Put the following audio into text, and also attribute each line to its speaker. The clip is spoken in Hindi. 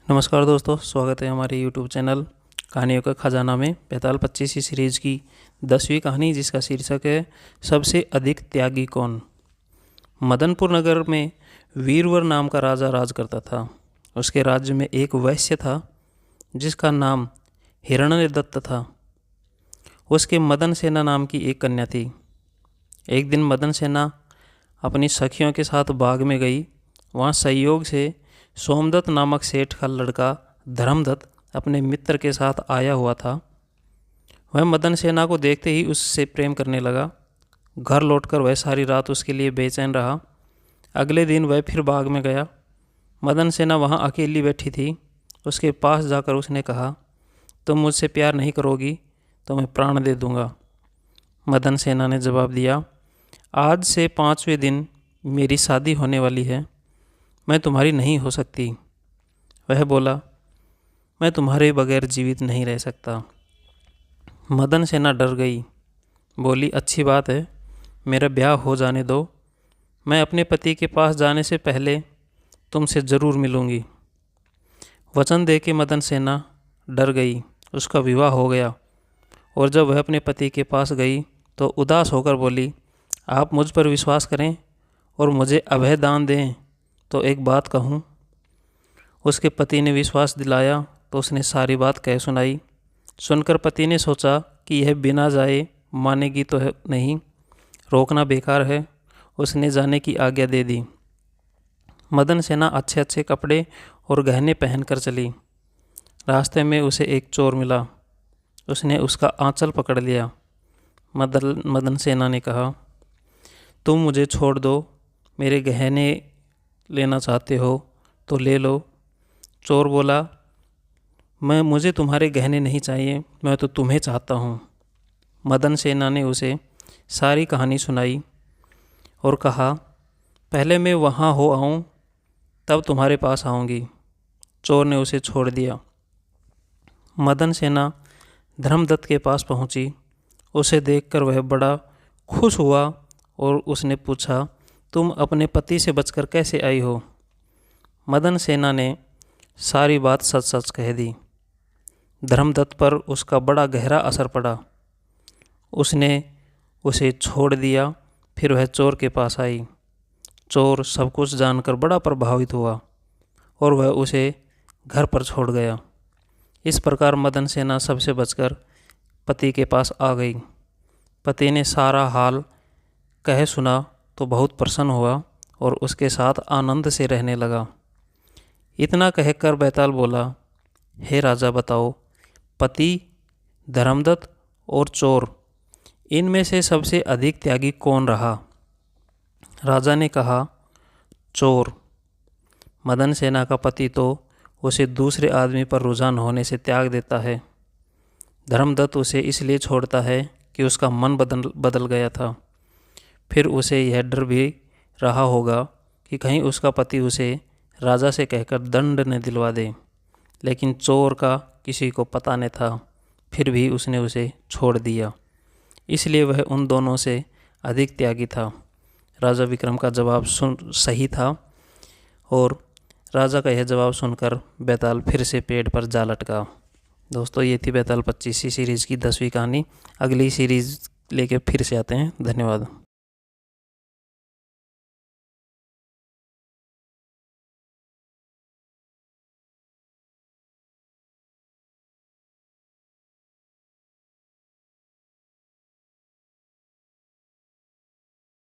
Speaker 1: नमस्कार दोस्तों, स्वागत है हमारे YouTube चैनल कहानियों का खजाना में बेताल 25 सीरीज की 10वीं कहानी, जिसका शीर्षक है सबसे अधिक त्यागी कौन। मदनपुर नगर में वीरवर नाम का राजा राज करता था। उसके राज्य में एक वैश्य था जिसका नाम हिरण्यदत्त था। उसके मदन सेना नाम की एक कन्या थी। एक दिन मदन सेना अपनी सखियों के साथ बाग में गई। वहाँ संयोग से सोमदत्त नामक सेठ का लड़का धर्मदत्त अपने मित्र के साथ आया हुआ था। वह मदन सेना को देखते ही उससे प्रेम करने लगा। घर लौटकर वह सारी रात उसके लिए बेचैन रहा। अगले दिन वह फिर बाग में गया। मदन सेना वहाँ अकेली बैठी थी। उसके पास जाकर उसने कहा, तुम मुझसे प्यार नहीं करोगी तो मैं प्राण दे दूँगा। मदन सेना ने जवाब दिया, आज से 5वें दिन मेरी शादी होने वाली है, मैं तुम्हारी नहीं हो सकती। वह बोला, मैं तुम्हारे बगैर जीवित नहीं रह सकता। मदन सेना डर गई। बोली, अच्छी बात है, मेरा ब्याह हो जाने दो। मैं अपने पति के पास जाने से पहले तुमसे ज़रूर मिलूंगी। वचन दे के मदन सेना डर गई। उसका विवाह हो गया और जब वह अपने पति के पास गई तो उदास होकर बोली, आप मुझ पर विश्वास करें और मुझे अभय दान दें तो एक बात कहूँ। उसके पति ने विश्वास दिलाया तो उसने सारी बात कह सुनाई। सुनकर पति ने सोचा कि यह बिना जाए मानेगी तो नहीं, रोकना बेकार है। उसने जाने की आज्ञा दे दी। मदन सेना अच्छे अच्छे कपड़े और गहने पहनकर चली। रास्ते में उसे एक चोर मिला। उसने उसका आंचल पकड़ लिया। मदन सेना ने कहा, तुम मुझे छोड़ दो, मेरे गहने लेना चाहते हो तो ले लो। चोर बोला, मुझे तुम्हारे गहने नहीं चाहिए, मैं तो तुम्हें चाहता हूँ। मदन सेना ने उसे सारी कहानी सुनाई और कहा, पहले मैं वहाँ हो आऊँ तब तुम्हारे पास आऊँगी। चोर ने उसे छोड़ दिया। मदन सेना धर्मदत्त के पास पहुँची। उसे देखकर वह बड़ा खुश हुआ और उसने पूछा, तुम अपने पति से बचकर कैसे आई हो। मदन सेना ने सारी बात सच सच कह दी। धर्मदत्त पर उसका बड़ा गहरा असर पड़ा। उसने उसे छोड़ दिया। फिर वह चोर के पास आई। चोर सब कुछ जानकर बड़ा प्रभावित हुआ और वह उसे घर पर छोड़ गया। इस प्रकार मदन सेना सबसे बचकर पति के पास आ गई। पति ने सारा हाल कह सुना तो बहुत प्रसन्न हुआ और उसके साथ आनंद से रहने लगा। इतना कहकर बैताल बोला, हे राजा, बताओ, पति, धर्मदत्त और चोर, इनमें से सबसे अधिक त्यागी कौन रहा। राजा ने कहा, चोर। मदन सेना का पति तो उसे दूसरे आदमी पर रुझान होने से त्याग देता है। धर्मदत्त उसे इसलिए छोड़ता है कि उसका मन बदल गया था। फिर उसे यह डर भी रहा होगा कि कहीं उसका पति उसे राजा से कहकर दंड न दिलवा दे। लेकिन चोर का किसी को पता न था, फिर भी उसने उसे छोड़ दिया। इसलिए वह उन दोनों से अधिक त्यागी था। राजा विक्रम का जवाब सही था और राजा का यह जवाब सुनकर बैताल फिर से पेड़ पर जा लटका। दोस्तों, ये थी बैताल 25 सीरीज़ की 10वीं कहानी। अगली सीरीज़ लेके फिर से आते हैं। धन्यवाद।